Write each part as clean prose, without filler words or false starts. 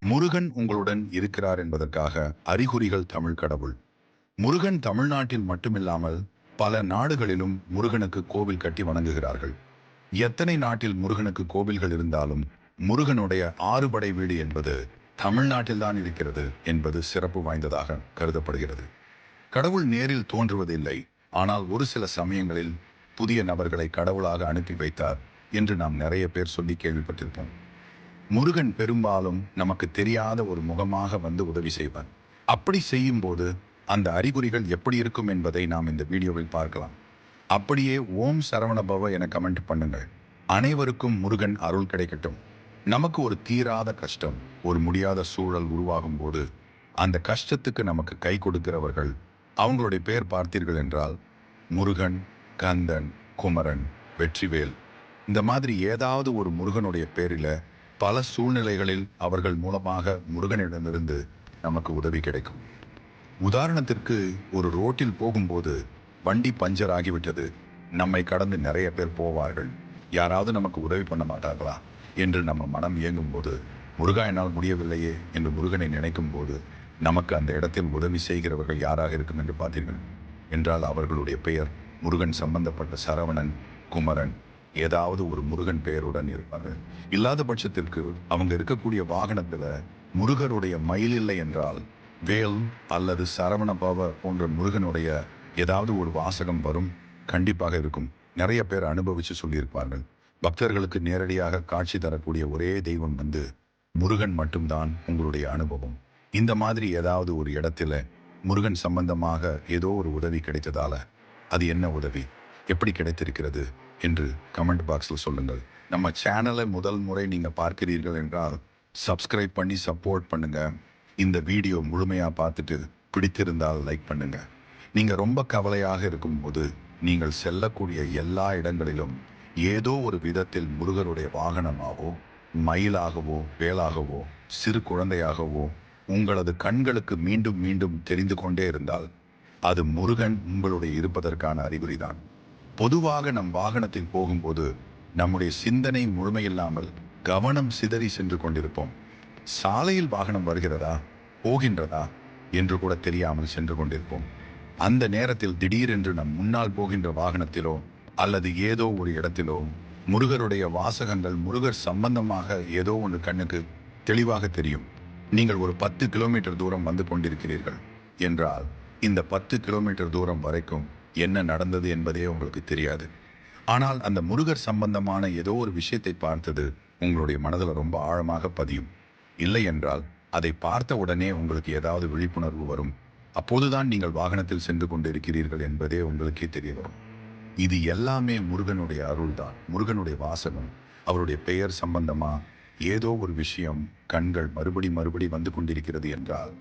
முருகன் உங்களுடன் இருக்கிறார் என்பதற்காக அறிகுறிகள் தமிழ் கடவுள். முருகன் தமிழ்நாட்டில் மட்டுமில்லாமல் பல நாடுகளிலும் முருகனுக்கு கோவில் கட்டி வணங்குகிறார்கள். எத்தனை நாட்டில் முருகனுக்கு கோவில்கள் இருந்தாலும் முருகனுடைய ஆறுபடை வீடு என்பது தமிழ்நாட்டில்தான் இருக்கிறது என்பது சிறப்பு வாய்ந்ததாக கருதப்படுகிறது. கடவுள் நேரில் தோன்றுவதில்லை, ஆனால் ஒரு சில சமயங்களில் புதிய நபர்களை கடவுளாக அனுப்பி வைத்தார் என்று நாம் நிறைய பேர் சொல்லி கேள்விப்பட்டிருப்போம். முருகன் பெரும்பாலும் நமக்கு தெரியாத ஒரு முகமாக வந்து உதவி செய்வார். அப்படி செய்யும் போது அந்த அறிகுறிகள் எப்படி இருக்கும் என்பதை நாம் இந்த வீடியோவில் பார்க்கலாம். அப்படியே ஓம் சரவணபவ என கமெண்ட் பண்ணுங்கள். அனைவருக்கும் முருகன் அருள் கிடைக்கட்டும். நமக்கு ஒரு தீராத கஷ்டம், ஒரு முடியாத சூழல் உருவாகும் போது அந்த கஷ்டத்துக்கு நமக்கு கை கொடுக்கிறவர்கள், அவங்களுடைய பெயர் பார்த்தீர்கள் என்றால் முருகன், கந்தன், குமரன், வெற்றிவேல், இந்த மாதிரி ஏதாவது ஒரு முருகனுடைய பேரில் பல சூழ்நிலைகளில் அவர்கள் மூலமாக முருகனிடமிருந்து நமக்கு உதவி கிடைக்கும். உதாரணத்திற்கு, ஒரு ரோட்டில் போகும்போது வண்டி பஞ்சர் ஆகிவிட்டது, நம்மை கடந்து நிறைய பேர் போவார்கள், யாராவது நமக்கு உதவி பண்ண மாட்டார்களா என்று நம்ம மனம் இயங்கும் போது, முருகா என்னால் முடியவில்லையே என்று முருகனை நினைக்கும் போது நமக்கு அந்த இடத்தில் உதவி செய்கிறவர்கள் யாராக இருக்கும் என்று பார்த்தீர்கள் என்றால் அவர்களுடைய பெயர் முருகன் சம்பந்தப்பட்ட சரவணன், குமரன், ஏதாவது ஒரு முருகன் பெயருடன் இருப்பாங்க. இல்லாத பட்சத்திற்கு அவங்க இருக்கக்கூடிய வாகனத்துல முருகருடைய மயில் இல்லை என்றால் வேல் அல்லது சரவண பவ போன்ற முருகனுடைய ஏதாவது ஒரு வாசகம் வரும், கண்டிப்பாக இருக்கும். நிறைய பேர் அனுபவிச்சு சொல்லியிருப்பார்கள். பக்தர்களுக்கு நேரடியாக காட்சி தரக்கூடிய ஒரே தெய்வம் வந்து முருகன் மட்டும்தான் உங்களுடைய அனுபவம். இந்த மாதிரி ஏதாவது ஒரு இடத்துல முருகன் சம்பந்தமாக ஏதோ ஒரு உதவி கிடைத்ததால அது என்ன உதவி, எப்படி கிடைத்திருக்கிறது என்று கமெண்ட் பாக்ஸில் சொல்லுங்கள். நம்ம சேனலை முதல் முறை நீங்கள் பார்க்கிறீர்கள் என்றால் சப்ஸ்கிரைப் பண்ணி சப்போர்ட் பண்ணுங்க. இந்த வீடியோ முழுமையாக பார்த்துட்டு பிடித்திருந்தால் லைக் பண்ணுங்க. நீங்கள் ரொம்ப கவலையாக இருக்கும்போது நீங்கள் செல்லக்கூடிய எல்லா இடங்களிலும் ஏதோ ஒரு விதத்தில் முருகருடைய வாகனமாகவோ, மயிலாகவோ, வேலாகவோ, சிறு குழந்தையாகவோ உங்களது கண்களுக்கு மீண்டும் மீண்டும் தெரிந்து கொண்டே இருந்தால் அது முருகன் உங்களுடைய இருப்பதற்கான அறிகுறிதான். பொதுவாக நம் வாகனத்தில் போகும்போது நம்முடைய சிந்தனை முழுமையில்லாமல் கவனம் சிதறி சென்று கொண்டிருப்போம். சாலையில் வாகனம் வருகிறதா, போகின்றதா என்று கூட தெரியாமல் சென்று கொண்டிருப்போம். அந்த நேரத்தில் திடீரென்று நம் முன்னால் போகின்ற வாகனத்திலோ அல்லது ஏதோ ஒரு இடத்திலோ முருகருடைய வாசகங்கள், முருகர் சம்பந்தமாக ஏதோ ஒன்று கண்ணுக்கு தெளிவாக தெரியும். நீங்கள் ஒரு 10 கிலோமீட்டர் தூரம் வந்து கொண்டிருக்கிறீர்கள் என்றால் இந்த 10 கிலோமீட்டர் தூரம் வரைக்கும் என்ன நடந்தது என்பதே உங்களுக்கு தெரியாது. ஆனால் அந்த முருகர் சம்பந்தமான ஏதோ ஒரு விஷயத்தை பார்த்தது உங்களுடைய மனதில் ரொம்ப ஆழமாக பதியும். இல்லை என்றால் அதை பார்த்த உடனே உங்களுக்கு ஏதாவது விழிப்புணர்வு வரும். அப்போதுதான் நீங்கள் வாகனத்தில் சென்று கொண்டிருக்கிறீர்கள் என்பதே உங்களுக்கே தெரிய வரும். இது எல்லாமே முருகனுடைய அருள்தான், முருகனுடைய வாசகம். அவருடைய பெயர் சம்பந்தமா ஏதோ ஒரு விஷயம் கண்கள் மறுபடி வந்து கொண்டிருக்கிறது என்றால்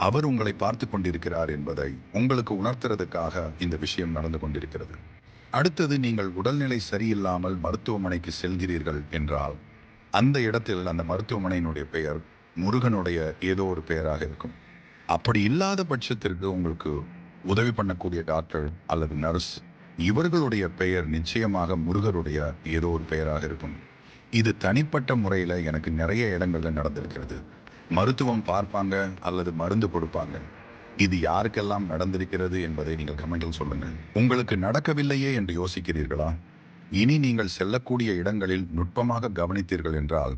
அவர் உங்களை பார்த்து கொண்டிருக்கிறார் என்பதை உங்களுக்கு உணர்த்துறதுக்காக இந்த விஷயம் நடந்து கொண்டிருக்கிறது. அடுத்தது, நீங்கள் உடல்நிலை சரியில்லாமல் மருத்துவமனைக்கு செல்கிறீர்கள் என்றால் அந்த இடத்தில் அந்த மருத்துவமனையினுடைய பெயர் முருகனுடைய ஏதோ ஒரு பெயராக இருக்கும். அப்படி இல்லாத பட்சத்திற்கு உங்களுக்கு உதவி பண்ணக்கூடிய டாக்டர் அல்லது நர்ஸ், இவர்களுடைய பெயர் நிச்சயமாக முருகருடைய ஏதோ ஒரு பெயராக இருக்கும். இது தனிப்பட்ட முறையில் எனக்கு நிறைய இடங்கள்ல நடந்திருக்கிறது. மருத்துவம் பார்ப்பாங்க அல்லது மருந்து கொடுப்பாங்க. இது யாருக்கெல்லாம் நடந்திருக்கிறது என்பதை நீங்கள் கமெண்டில் சொல்லுங்கள். உங்களுக்கு நடக்கவில்லையே என்று யோசிக்கிறீர்களா? இனி நீங்கள் செல்லக்கூடிய இடங்களில் நுட்பமாக கவனித்தீர்கள் என்றால்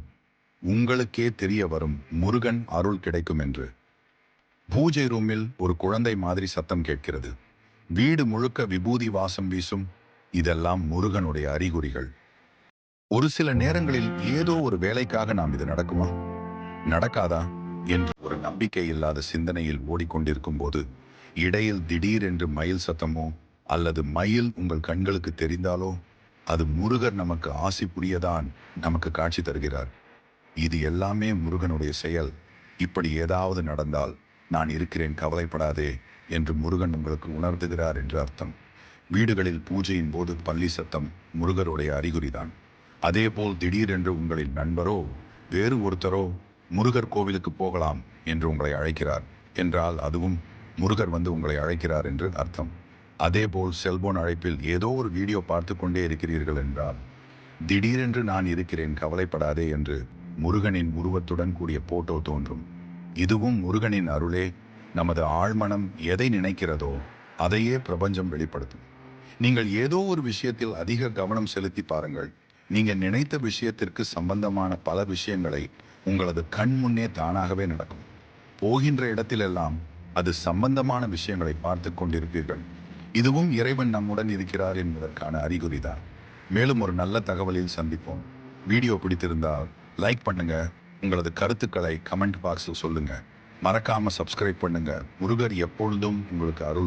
உங்களுக்கே தெரிய வரும், முருகன் அருள் கிடைக்கும் என்று. பூஜை ரூமில் ஒரு குழந்தை மாதிரி சத்தம் கேட்கிறது, வீடு முழுக்க விபூதி வாசம் வீசும், இதெல்லாம் முருகனுடைய அறிகுறிகள். ஒரு சில நேரங்களில் ஏதோ ஒரு வேலைக்காக நாம் இது நடக்குமா, நடக்காதா என்று ஒரு நம்பிக்கை இல்லாத சிந்தனையில் ஓடிக்கொண்டிருக்கும் போது இடையில் திடீரென்று மயில் சத்தமோ அல்லது மயில் உங்கள் கண்களுக்கு தெரிந்தாலோ அது முருகர் நமக்கு ஆசி புரியதான் நமக்கு காட்சி தருகிறார். இது எல்லாமே முருகனுடைய செயல். இப்படி ஏதாவது நடந்தால் நான் இருக்கிறேன், கவலைப்படாதே என்று முருகன் உங்களுக்கு உணர்த்துகிறார் என்று அர்த்தம். வீடுகளில் பூஜையின் போது பள்ளி சத்தம் முருகருடைய அறிகுறிதான். அதேபோல் திடீரென்று உங்களின் நண்பரோ வேறு ஒருத்தரோ முருகர் கோவிலுக்கு போகலாம் என்று உங்களை அழைக்கிறார் என்றால் அதுவும் முருகர் வந்து உங்களை அழைக்கிறார் என்று அர்த்தம். அதேபோல் செல்போன் அழைப்பில் ஏதோ ஒரு வீடியோ பார்த்து கொண்டே இருக்கிறீர்கள் என்றால் திடீரென்று நான் இருக்கிறேன், கவலைப்படாதே என்று முருகனின் உருவத்துடன் கூடிய போட்டோ தோன்றும். இதுவும் முருகனின் அருளே. நமது ஆழ்மனம் எதை நினைக்கிறதோ அதையே பிரபஞ்சம் வெளிப்படுத்தும். நீங்கள் ஏதோ ஒரு விஷயத்தில் அதிக கவனம் செலுத்தி பாருங்கள். நீங்க நினைத்த விஷயத்திற்கு சம்பந்தமான பல விஷயங்களை உங்களது கண் முன்னே தானாகவே நடக்கும். போகின்ற இடத்திலெல்லாம் அது சம்பந்தமான விஷயங்களை பார்த்து கொண்டிருப்பீர்கள். இதுவும் இறைவன் நம்முடன் இருக்கிறார் என்பதற்கான அறிகுறிதான். மேலும் ஒரு நல்ல தகவலில் சந்திப்போம். வீடியோ பிடித்திருந்தால் லைக் பண்ணுங்க. உங்களது கருத்துக்களை கமெண்ட் பாக்ஸில் சொல்லுங்க. மறக்காம சப்ஸ்கிரைப் பண்ணுங்க. முருகர் எப்பொழுதும் உங்களுக்கு அருள்